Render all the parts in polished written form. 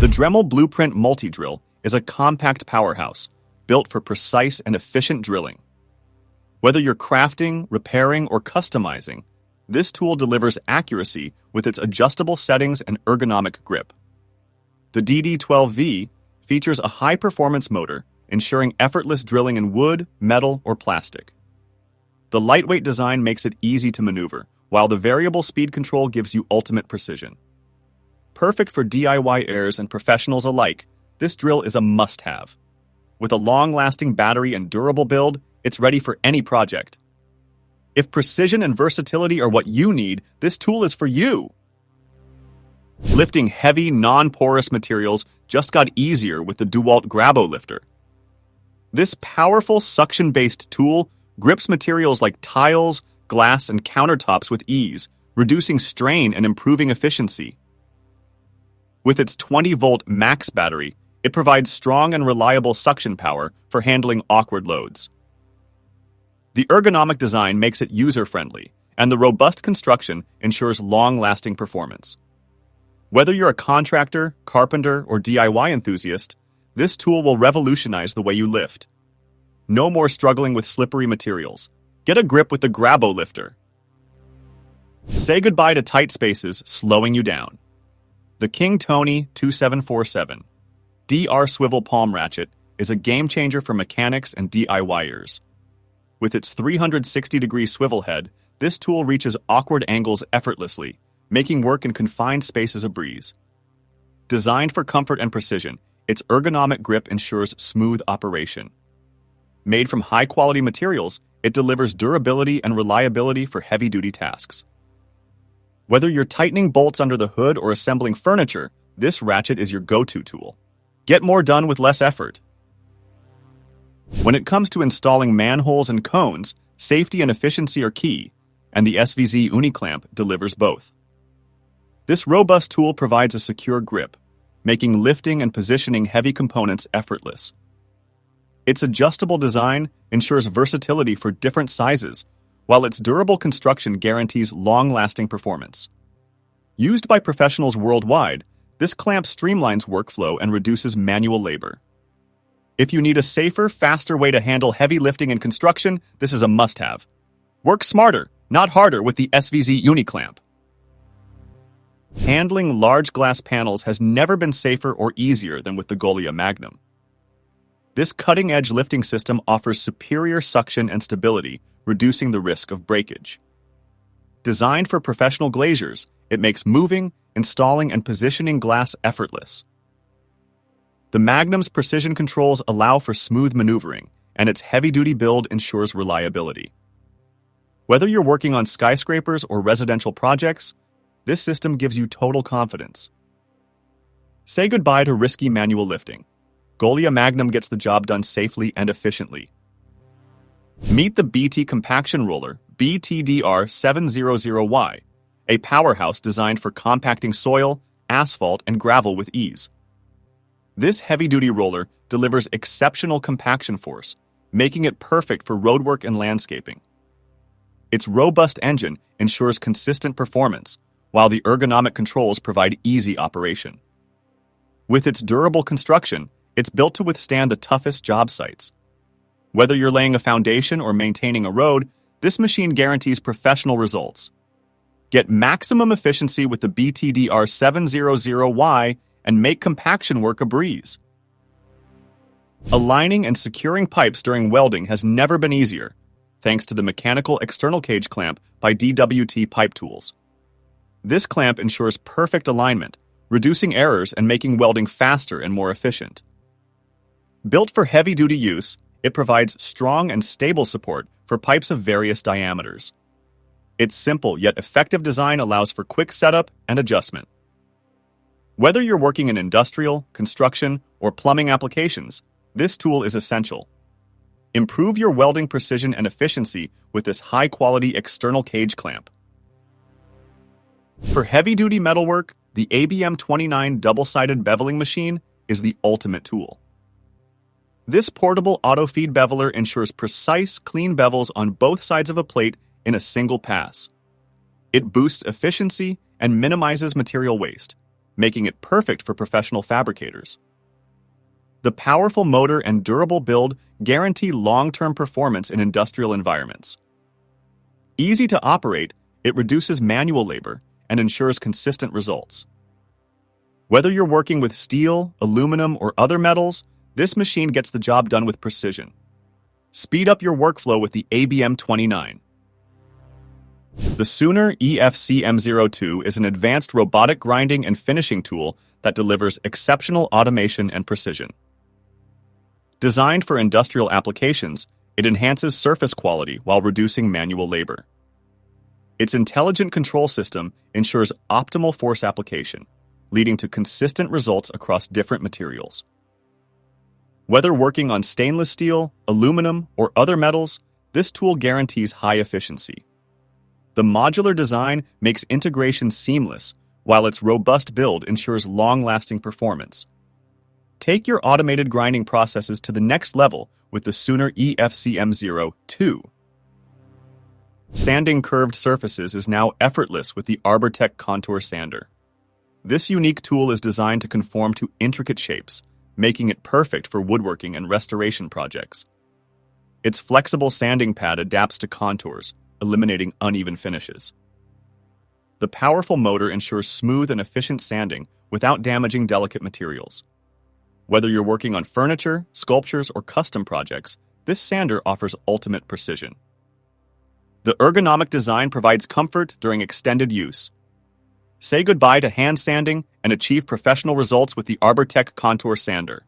The Dremel Blueprint Multi-Drill is a compact powerhouse built for precise and efficient drilling. Whether you're crafting, repairing, or customizing, this tool delivers accuracy with its adjustable settings and ergonomic grip. The DD12V features a high-performance motor, ensuring effortless drilling in wood, metal, or plastic. The lightweight design makes it easy to maneuver, while the variable speed control gives you ultimate precision. Perfect for DIYers and professionals alike, this drill is a must-have. With a long-lasting battery and durable build, it's ready for any project. If precision and versatility are what you need, this tool is for you. Lifting heavy, non-porous materials just got easier with the Dewalt Grabo lifter. This powerful suction-based tool grips materials like tiles, glass, and countertops with ease, reducing strain and improving efficiency. With its 20-volt max battery, it provides strong and reliable suction power for handling awkward loads. The ergonomic design makes it user-friendly, and the robust construction ensures long-lasting performance. Whether you're a contractor, carpenter, or DIY enthusiast, this tool will revolutionize the way you lift. No more struggling with slippery materials. Get a grip with the Grabo lifter. Say goodbye to tight spaces slowing you down. The King Tony 2747 DR Swivel Palm Ratchet is a game-changer for mechanics and DIYers. With its 360-degree swivel head, this tool reaches awkward angles effortlessly, making work in confined spaces a breeze. Designed for comfort and precision, its ergonomic grip ensures smooth operation. Made from high-quality materials, it delivers durability and reliability for heavy-duty tasks. Whether you're tightening bolts under the hood or assembling furniture, this ratchet is your go-to tool. Get more done with less effort. When it comes to installing manholes and cones, safety and efficiency are key, and the SVZ Uni clamp delivers both. This robust tool provides a secure grip, making lifting and positioning heavy components effortless. Its adjustable design ensures versatility for different sizes, while its durable construction guarantees long-lasting performance. Used by professionals worldwide, this clamp streamlines workflow and reduces manual labor. If you need a safer, faster way to handle heavy lifting and construction, this is a must-have. Work smarter, not harder with the SVZ Uni clamp. Handling large glass panels has never been safer or easier than with the Golia Magnum. This cutting-edge lifting system offers superior suction and stability, reducing the risk of breakage. Designed for professional glaziers, it makes moving, installing, and positioning glass effortless. The Magnum's precision controls allow for smooth maneuvering, and its heavy-duty build ensures reliability. Whether you're working on skyscrapers or residential projects, this system gives you total confidence. Say goodbye to risky manual lifting. Golia Magnum gets the job done safely and efficiently. Meet the BT Compaction Roller BTDR700Y, a powerhouse designed for compacting soil, asphalt, and gravel with ease. This heavy-duty roller delivers exceptional compaction force, making it perfect for roadwork and landscaping. Its robust engine ensures consistent performance, while the ergonomic controls provide easy operation. With its durable construction, it's built to withstand the toughest job sites. Whether you're laying a foundation or maintaining a road, this machine guarantees professional results. Get maximum efficiency with the BTDR700Y and make compaction work a breeze. Aligning and securing pipes during welding has never been easier, thanks to the mechanical external cage clamp by DWT Pipe Tools. This clamp ensures perfect alignment, reducing errors and making welding faster and more efficient. Built for heavy-duty use, it provides strong and stable support for pipes of various diameters. Its simple yet effective design allows for quick setup and adjustment. Whether you're working in industrial, construction, or plumbing applications, this tool is essential. Improve your welding precision and efficiency with this high-quality external cage clamp. For heavy-duty metalwork, the ABM29 double-sided beveling machine is the ultimate tool. This portable auto-feed beveler ensures precise, clean bevels on both sides of a plate in a single pass. It boosts efficiency and minimizes material waste, making it perfect for professional fabricators. The powerful motor and durable build guarantee long-term performance in industrial environments. Easy to operate, it reduces manual labor and ensures consistent results. Whether you're working with steel, aluminum, or other metals, this machine gets the job done with precision. Speed up your workflow with the ABM29. The Sooner EFCM02 is an advanced robotic grinding and finishing tool that delivers exceptional automation and precision. Designed for industrial applications, it enhances surface quality while reducing manual labor. Its intelligent control system ensures optimal force application, leading to consistent results across different materials. Whether working on stainless steel, aluminum, or other metals, this tool guarantees high efficiency. The modular design makes integration seamless, while its robust build ensures long-lasting performance. Take your automated grinding processes to the next level with the Sooner EFCM02. Sanding curved surfaces is now effortless with the Robotic contour sander. This unique tool is designed to conform to intricate shapes, making it perfect for woodworking and restoration projects. Its flexible sanding pad adapts to contours, eliminating uneven finishes. The powerful motor ensures smooth and efficient sanding without damaging delicate materials. Whether you're working on furniture, sculptures, or custom projects, this sander offers ultimate precision. The ergonomic design provides comfort during extended use. Say goodbye to hand sanding and achieve professional results with the Robotic contour sander.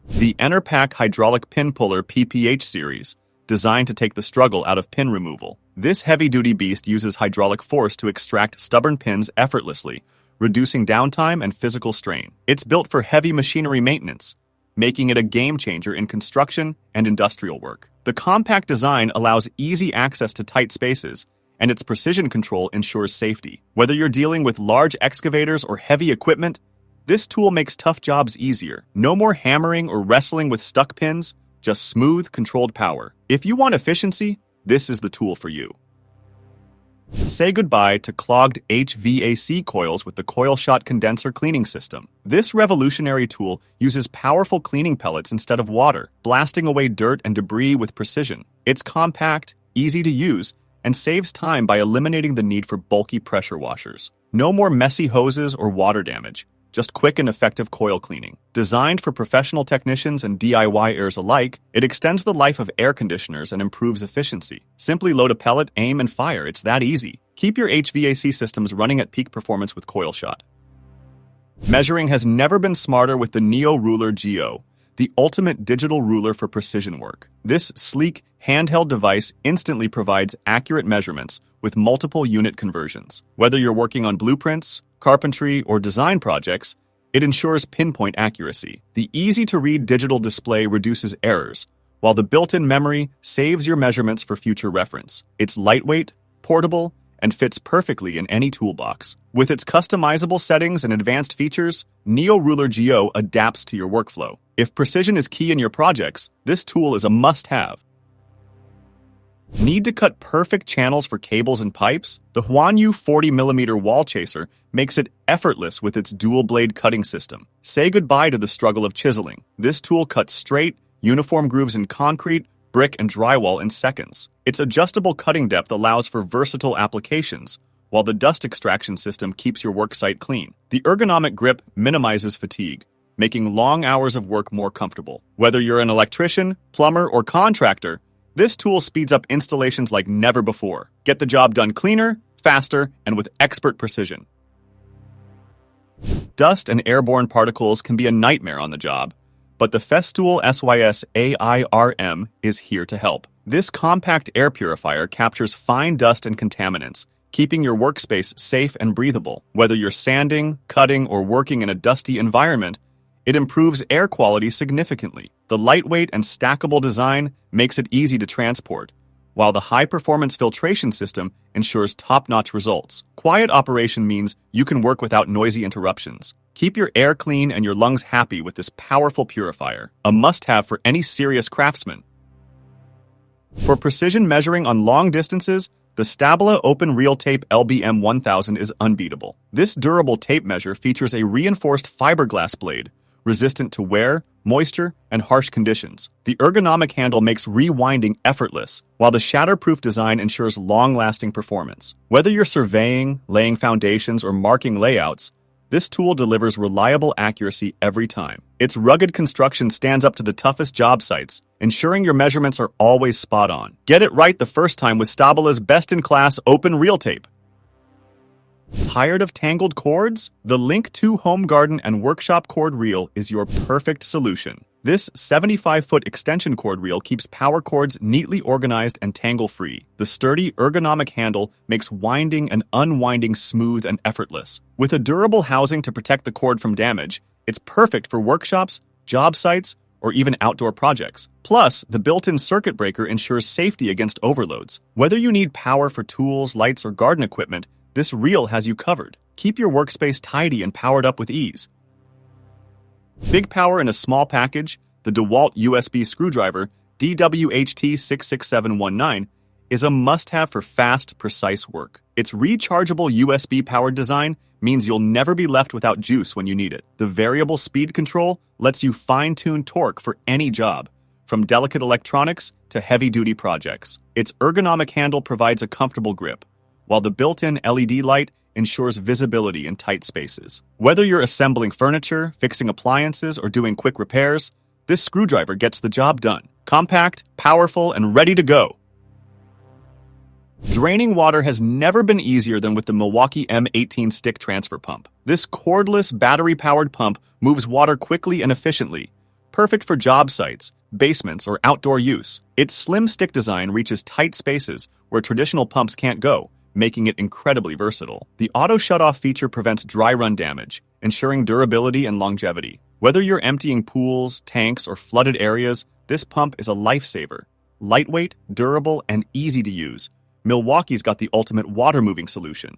The Enerpac Hydraulic Pin Puller PPH series, designed to take the struggle out of pin removal. This heavy-duty beast uses hydraulic force to extract stubborn pins effortlessly, reducing downtime and physical strain. It's built for heavy machinery maintenance, making it a game-changer in construction and industrial work. The compact design allows easy access to tight spaces, and its precision control ensures safety. Whether you're dealing with large excavators or heavy equipment, this tool makes tough jobs easier. No more hammering or wrestling with stuck pins, just smooth, controlled power. If you want efficiency, this is the tool for you. Say goodbye to clogged HVAC coils with the CoilShot Condenser cleaning system. This revolutionary tool uses powerful cleaning pellets instead of water, blasting away dirt and debris with precision. It's compact, easy to use, and saves time by eliminating the need for bulky pressure washers. No more messy hoses or water damage, just quick and effective coil cleaning. Designed for professional technicians and DIYers alike, it extends the life of air conditioners and improves efficiency. Simply load a pellet, aim, and fire. It's that easy. Keep your HVAC systems running at peak performance with CoilShot. Measuring has never been smarter with the Neo Ruler Geo, the ultimate digital ruler for precision work. This sleek, handheld device instantly provides accurate measurements with multiple unit conversions. Whether you're working on blueprints, carpentry, or design projects, it ensures pinpoint accuracy. The easy-to-read digital display reduces errors, while the built-in memory saves your measurements for future reference. It's lightweight, portable, and fits perfectly in any toolbox. With its customizable settings and advanced features, Neo Ruler Geo adapts to your workflow. If precision is key in your projects, this tool is a must-have. Need to cut perfect channels for cables and pipes? The Huanyu 40mm wall chaser makes it effortless with its dual-blade cutting system. Say goodbye to the struggle of chiseling. This tool cuts straight, uniform grooves in concrete, brick, and drywall in seconds. Its adjustable cutting depth allows for versatile applications, while the dust extraction system keeps your worksite clean. The ergonomic grip minimizes fatigue, making long hours of work more comfortable. Whether you're an electrician, plumber, or contractor, this tool speeds up installations like never before. Get the job done cleaner, faster, and with expert precision. Dust and airborne particles can be a nightmare on the job, but the Festool SYS AIRM is here to help. This compact air purifier captures fine dust and contaminants, keeping your workspace safe and breathable. Whether you're sanding, cutting, or working in a dusty environment, it improves air quality significantly. The lightweight and stackable design makes it easy to transport, while the high-performance filtration system ensures top-notch results. Quiet operation means you can work without noisy interruptions. Keep your air clean and your lungs happy with this powerful purifier, a must-have for any serious craftsman. For precision measuring on long distances, The Stabila Open Reel Tape LBM 1000 is unbeatable. This durable tape measure features a reinforced fiberglass blade, resistant to wear, moisture, and harsh conditions. The ergonomic handle makes rewinding effortless, while the shatterproof design ensures long-lasting performance. Whether you're surveying, laying foundations, or marking layouts, this tool delivers reliable accuracy every time. Its rugged construction stands up to the toughest job sites, ensuring your measurements are always spot on. Get it right the first time with Stabila's best-in-class open reel tape. Tired of tangled cords? The Link 2 Home Garden and Workshop Cord Reel is your perfect solution. This 75-foot extension cord reel keeps power cords neatly organized and tangle-free. The sturdy, ergonomic handle makes winding and unwinding smooth and effortless. With a durable housing to protect the cord from damage, it's perfect for workshops, job sites, or even outdoor projects. Plus, the built-in circuit breaker ensures safety against overloads. Whether you need power for tools, lights, or garden equipment, this reel has you covered. Keep your workspace tidy and powered up with ease. Big power in a small package, the Dewalt USB screwdriver DWHT66719 is a must-have for fast, precise work. Its rechargeable USB-powered design means you'll never be left without juice when you need it. The variable speed control lets you fine-tune torque for any job, from delicate electronics to heavy-duty projects. Its ergonomic handle provides a comfortable grip, while the built-in LED light ensures visibility in tight spaces. Whether you're assembling furniture, fixing appliances, or doing quick repairs, this screwdriver gets the job done. Compact, powerful, and ready to go. Draining water has never been easier than with the Milwaukee M18 stick transfer pump. This cordless, battery-powered pump moves water quickly and efficiently, perfect for job sites, basements, or outdoor use. Its slim stick design reaches tight spaces where traditional pumps can't go, making it incredibly versatile. The auto shutoff feature prevents dry run damage, ensuring durability and longevity. Whether you're emptying pools, tanks, or flooded areas, this pump is a lifesaver. Lightweight, durable, and easy to use, Milwaukee's got the ultimate water-moving solution.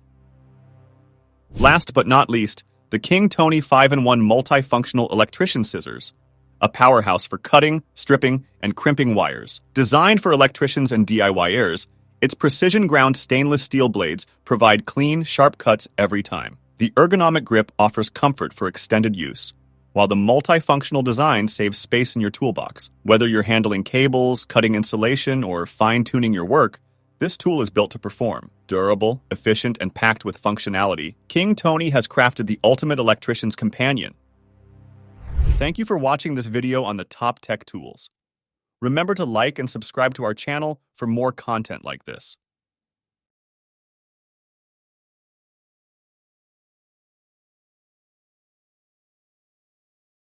Last but not least, the King Tony 5-in-1 multifunctional electrician scissors, a powerhouse for cutting, stripping, and crimping wires. Designed for electricians and DIYers, its precision-ground stainless steel blades provide clean, sharp cuts every time. The ergonomic grip offers comfort for extended use, while the multifunctional design saves space in your toolbox. Whether you're handling cables, cutting insulation, or fine-tuning your work, this tool is built to perform. Durable, efficient, and packed with functionality, King Tony has crafted the ultimate electrician's companion. Thank you for watching this video on the top tech tools. Remember to like and subscribe to our channel for more content like this.